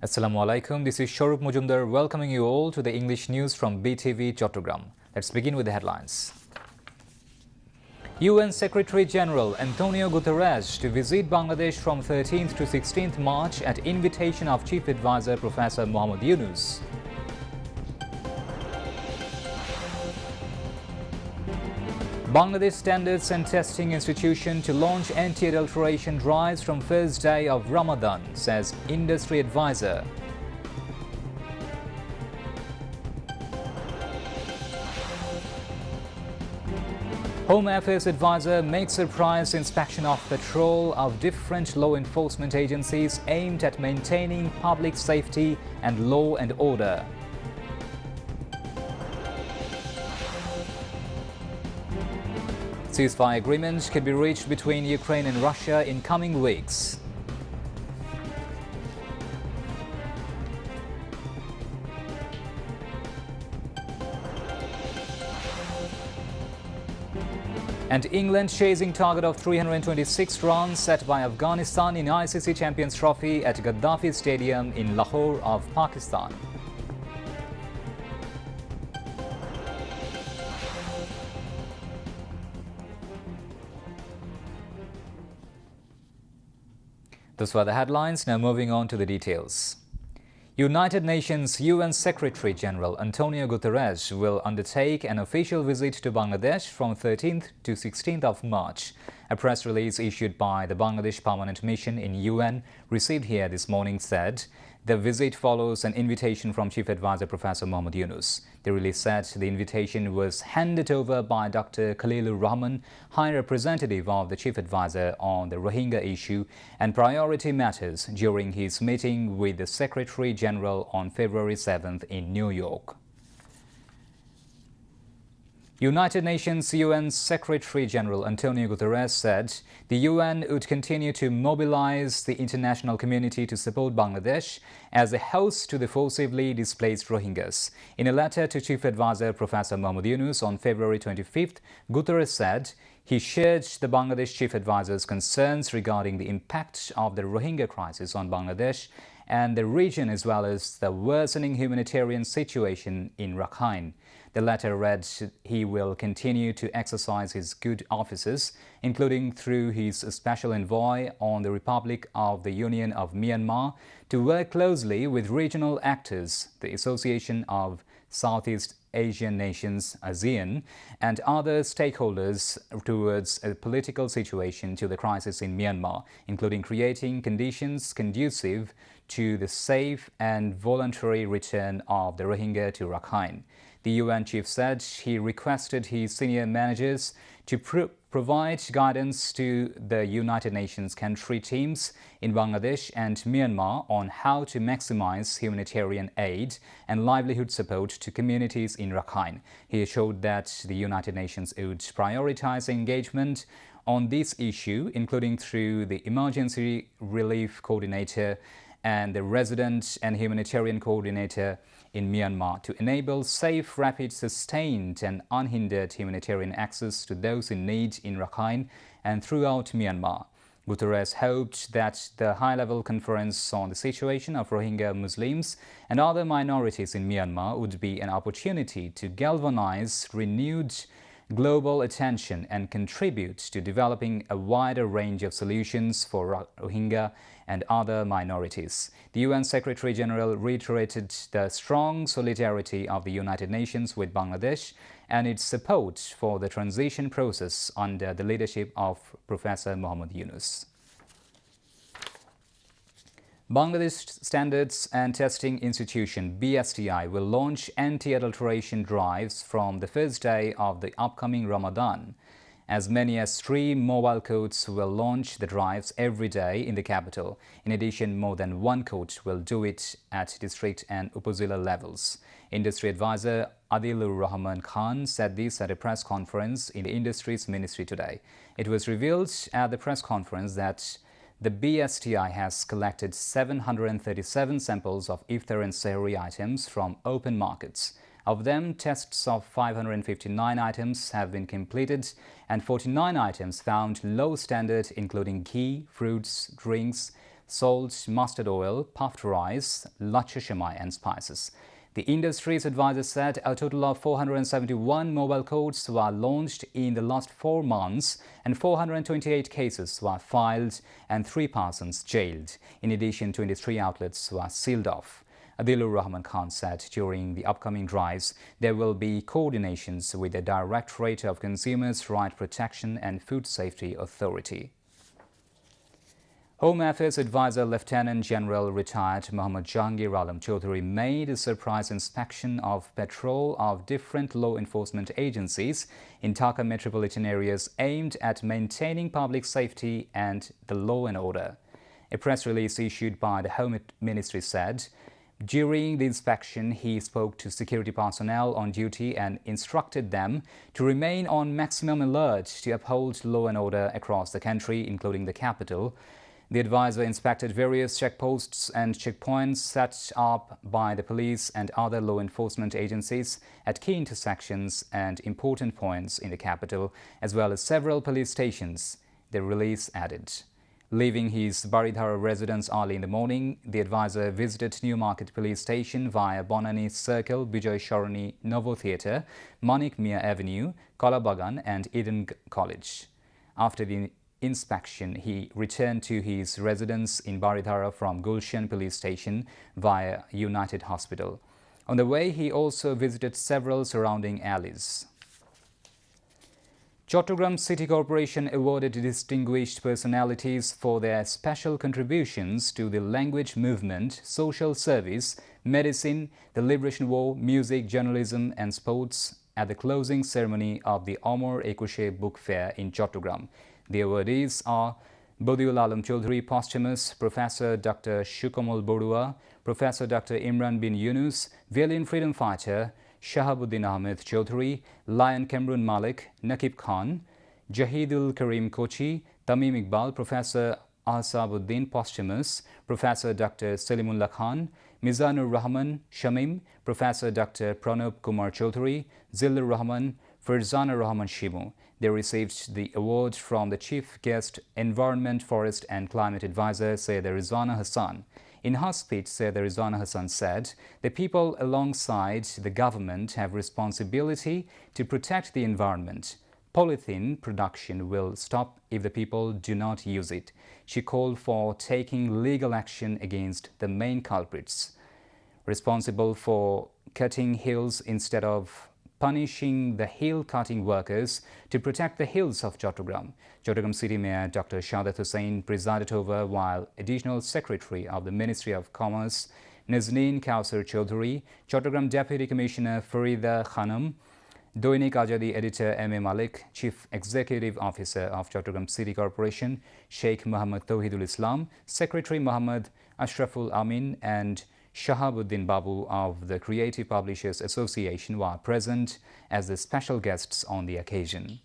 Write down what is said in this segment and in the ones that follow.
Assalamu alaikum. This is Shoruk Mujumdar welcoming you all to the English news from BTV Chattogram. Let's begin with the headlines. UN Secretary-General Antonio Guterres to visit Bangladesh from 13th to 16th March at invitation of Chief Advisor Professor Mohammad Yunus. Bangladesh Standards and Testing Institution to launch anti-adulteration drives from first day of Ramadan, says industry advisor. Home Affairs advisor makes surprise inspection of patrol of different law enforcement agencies aimed at maintaining public safety and law and order. Ceasefire agreement could be reached between Ukraine and Russia in coming weeks. And England chasing target of 326 runs set by Afghanistan in ICC Champions Trophy at Gaddafi Stadium in Lahore of Pakistan. Those were the headlines. Now moving on to the details. United Nations UN Secretary-General Antonio Guterres will undertake an official visit to Bangladesh from 13th to 16th of March. A press release issued by the Bangladesh Permanent Mission in UN received here this morning said the visit follows an invitation from Chief Advisor Professor Mohammad Yunus. The release said the invitation was handed over by Dr. Khalilur Rahman, High Representative of the Chief Advisor on the Rohingya issue and priority matters during his meeting with the Secretary-General on February 7th in New York. United Nations UN Secretary-General Antonio Guterres said the UN would continue to mobilize the international community to support Bangladesh as a host to the forcibly displaced Rohingyas. In a letter to Chief Advisor Professor Mohammad Yunus on February 25th, Guterres said he shared the Bangladesh Chief Advisor's concerns regarding the impact of the Rohingya crisis on Bangladesh and the region, as well as the worsening humanitarian situation in Rakhine. The letter read he will continue to exercise his good offices, including through his special envoy on the Republic of the Union of Myanmar, to work closely with regional actors, the Association of Southeast Asian Nations, ASEAN, and other stakeholders towards a political situation to the crisis in Myanmar, including creating conditions conducive to the safe and voluntary return of the Rohingya to Rakhine. The UN chief said he requested his senior managers to provide guidance to the United Nations country teams in Bangladesh and Myanmar on how to maximize humanitarian aid and livelihood support to communities in Rakhine. He assured that the United Nations would prioritize engagement on this issue, including through the Emergency Relief Coordinator and the Resident and Humanitarian Coordinator in Myanmar to enable safe, rapid, sustained and unhindered humanitarian access to those in need in Rakhine and throughout Myanmar. Guterres hoped that the high-level conference on the situation of Rohingya Muslims and other minorities in Myanmar would be an opportunity to galvanize renewed global attention and contribute to developing a wider range of solutions for Rohingya and other minorities. The UN Secretary-General reiterated the strong solidarity of the United Nations with Bangladesh and its support for the transition process under the leadership of Professor Mohammad Yunus. Bangladesh Standards and Testing Institution (BSTI) will launch anti-adulteration drives from the first day of the upcoming Ramadan. As many as 3 mobile courts will launch the drives every day in the capital. In addition, more than 1 court will do it at district and upazila levels. Industry advisor Adilur Rahman Khan said this at a press conference in the Industries Ministry today. It was revealed at the press conference that the BSTI has collected 737 samples of iftar and sehri items from open markets. Of them, tests of 559 items have been completed and 49 items found low standard, including ghee, fruits, drinks, salt, mustard oil, puffed rice, lachha shamai and spices. The industry's advisor said a total of 471 mobile courts were launched in the last 4 months and 428 cases were filed and 3 persons jailed. In addition, 23 outlets were sealed off. Adilur Rahman Khan said during the upcoming drives, there will be coordinations with the Directorate of Consumers' Right Protection and Food Safety Authority. Home Affairs Advisor Lieutenant General retired Mohammad Jahangir Alam Chaudhary made a surprise inspection of patrol of different law enforcement agencies in Dhaka metropolitan areas aimed at maintaining public safety and the law and order. A press release issued by the Home Ministry said, during the inspection, he spoke to security personnel on duty and instructed them to remain on maximum alert to uphold law and order across the country, including the capital. The advisor inspected various checkposts and checkpoints set up by the police and other law enforcement agencies at key intersections and important points in the capital, as well as several police stations, the release added. Leaving his Baridhara residence early in the morning, the advisor visited Newmarket Police Station via Bonani Circle, Bijoy Sharani Novo Theatre, Manik Mia Avenue, Kalabagan and Eden College. After the inspection, he returned to his residence in Baridhara from Gulshan Police Station via United Hospital. On the way, he also visited several surrounding alleys. Chattogram City Corporation awarded distinguished personalities for their special contributions to the language movement, social service, medicine, the Liberation War, music, journalism and sports at the closing ceremony of the Amar Ekushe Book Fair in Chattogram. The awardees are Badiul Alam Chaudhary posthumous, Professor Dr. Shukamal Borua, Professor Dr. Imran bin Yunus, valiant freedom fighter Shahabuddin Ahmed Chaudhary, Lion Cameron Malik, Nakib Khan, Jahidul Karim Kochi, Tamim Iqbal, Professor Ahsabuddin posthumous, Professor Dr. Salimullah Khan, Mizanur Rahman Shamim, Professor Dr. Pranab Kumar Chaudhary, Zillur Rahman, Farzana Rahman Shimu. They received the award from the Chief Guest Environment, Forest and Climate Advisor Sayyida Rizwana Hassan. In her speech, Sayyida Rizwana Hassan said, the people alongside the government have responsibility to protect the environment. Polythene production will stop if the people do not use it. She called for taking legal action against the main culprits responsible for cutting hills instead of punishing the hill-cutting workers to protect the hills of Chattogram. Chattogram City Mayor Dr. Shadat Hussain presided over, while Additional Secretary of the Ministry of Commerce Nazneen Kausar Chaudhary, Chattogram Deputy Commissioner Farida Khanam, Doinik Azadi Editor M.A. Malik, Chief Executive Officer of Chattogram City Corporation Sheikh Muhammad Tawhidul Islam, Secretary Muhammad Ashraful Amin and Shahabuddin Babu of the Creative Publishers Association were present as the special guests on the occasion.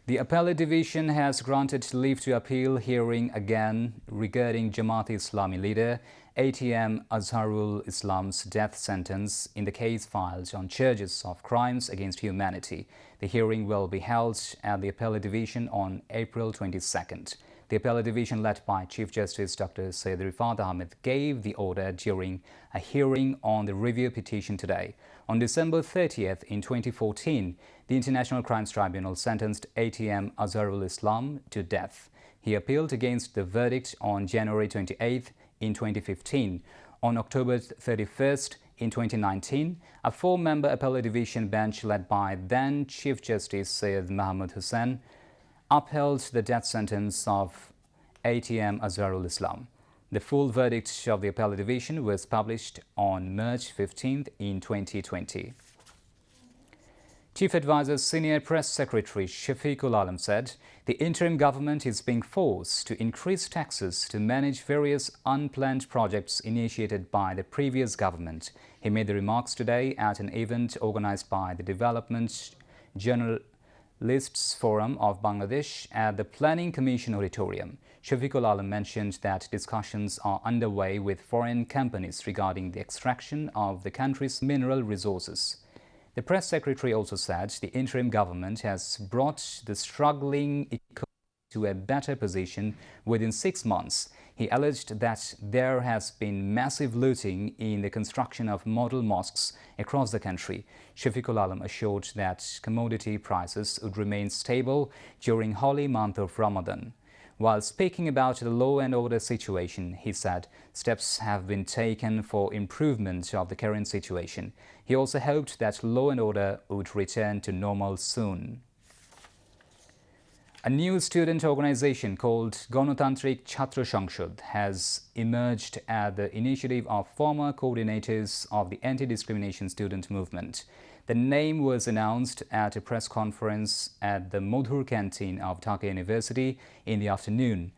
The Appellate Division has granted leave to appeal hearing again regarding Jamaat-e-Islami leader ATM Azharul Islam's death sentence in the case filed on charges of crimes against humanity. The hearing will be held at the Appellate Division on April 22nd. The Appellate Division, led by Chief Justice Dr. Syed Rifat Ahmed, gave the order during a hearing on the review petition today. On December 30th in 2014, the International Crimes Tribunal sentenced ATM Azharul Islam to death. He appealed against the verdict on January 28th in 2015. On October 31st in 2019, a 4-member Appellate Division bench led by then Chief Justice Syed Muhammad Hussain upheld the death sentence of ATM Azharul Islam. The full verdict of the Appellate Division was published on March 15th in 2020. Chief Advisor's Senior Press Secretary Shafiqul Alam said the interim government is being forced to increase taxes to manage various unplanned projects initiated by the previous government. He made the remarks today at an event organized by the Development Journalists Forum of Bangladesh at the Planning Commission Auditorium. Shafiqul Alam mentioned that discussions are underway with foreign companies regarding the extraction of the country's mineral resources. The press secretary also said the interim government has brought the struggling economy to to a better position within 6 months. He alleged that there has been massive looting in the construction of model mosques across the country. Shafiqul Alam assured that commodity prices would remain stable during holy month of Ramadan. While speaking about the law and order situation, he said steps have been taken for improvement of the current situation. He also hoped that law and order would return to normal soon. A new student organization called Ganotantrik Chhatra Sangshad has emerged at the initiative of former coordinators of the anti-discrimination student movement. The name was announced at a press conference at the Modhur canteen of Dhaka University in the afternoon.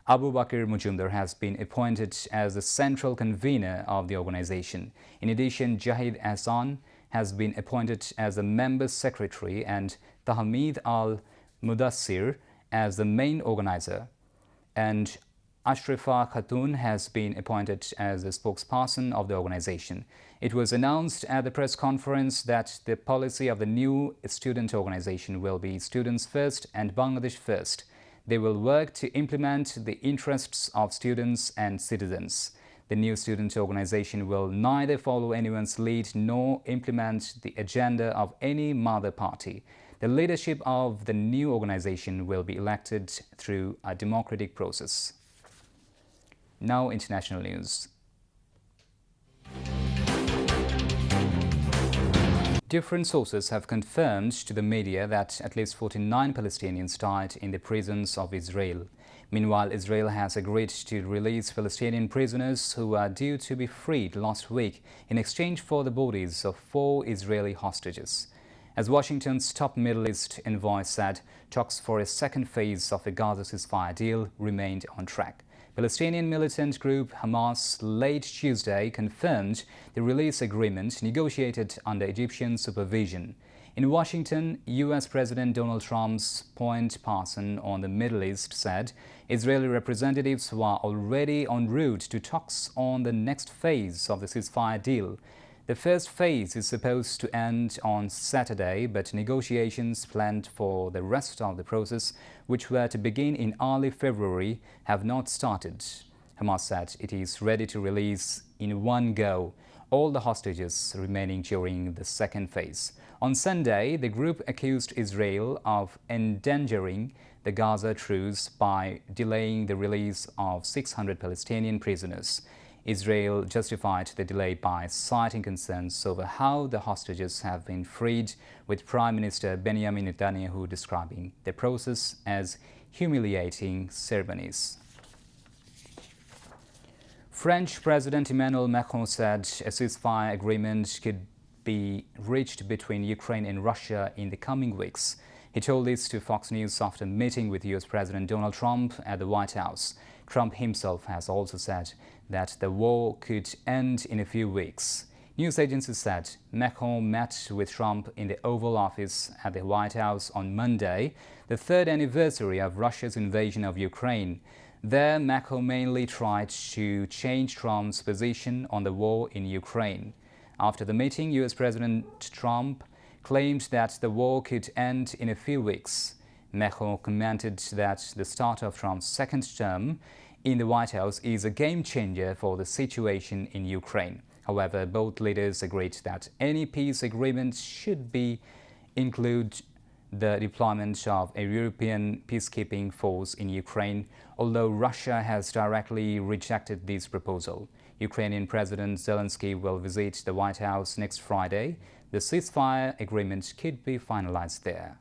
Abu Bakr Mujumdar has been appointed as the central convener of the organization. In addition, Jahid Ahsan has been appointed as the member secretary and Tahmid al-Mudassir as the main organizer. And Ashrafa Khatun has been appointed as the spokesperson of the organization. It was announced at the press conference that the policy of the new student organization will be students first and Bangladesh first. They will work to implement the interests of students and citizens. The new student organization will neither follow anyone's lead nor implement the agenda of any mother party. The leadership of the new organization will be elected through a democratic process. Now, international news. Different sources have confirmed to the media that at least 49 Palestinians died in the prisons of Israel. Meanwhile, Israel has agreed to release Palestinian prisoners who are due to be freed last week in exchange for the bodies of 4 Israeli hostages. As Washington's top Middle East envoy said, talks for a second phase of the Gaza ceasefire deal remained on track. Palestinian militant group Hamas late Tuesday confirmed the release agreement negotiated under Egyptian supervision. In Washington, U.S. President Donald Trump's point person on the Middle East said Israeli representatives were already en route to talks on the next phase of the ceasefire deal. The first phase is supposed to end on Saturday, but negotiations planned for the rest of the process, which were to begin in early February, have not started. Hamas said it is ready to release in one go all the hostages remaining during the second phase. On Sunday, the group accused Israel of endangering the Gaza truce by delaying the release of 600 Palestinian prisoners. Israel justified the delay by citing concerns over how the hostages have been freed, with Prime Minister Benjamin Netanyahu describing the process as humiliating ceremonies. French President Emmanuel Macron said a ceasefire agreement could be reached between Ukraine and Russia in the coming weeks. He told this to Fox News after meeting with U.S. President Donald Trump at the White House. Trump himself has also said that the war could end in a few weeks. News agencies said Macron met with Trump in the Oval Office at the White House on Monday, the 3rd anniversary of Russia's invasion of Ukraine. There, Macron mainly tried to change Trump's position on the war in Ukraine. After the meeting, U.S. President Trump claimed that the war could end in a few weeks. Macron commented that the start of Trump's second term in the White House is a game changer for the situation in Ukraine. However, both leaders agreed that any peace agreement should include the deployment of a European peacekeeping force in Ukraine, although Russia has directly rejected this proposal. Ukrainian President Zelensky will visit the White House next Friday. The ceasefire agreement could be finalized there.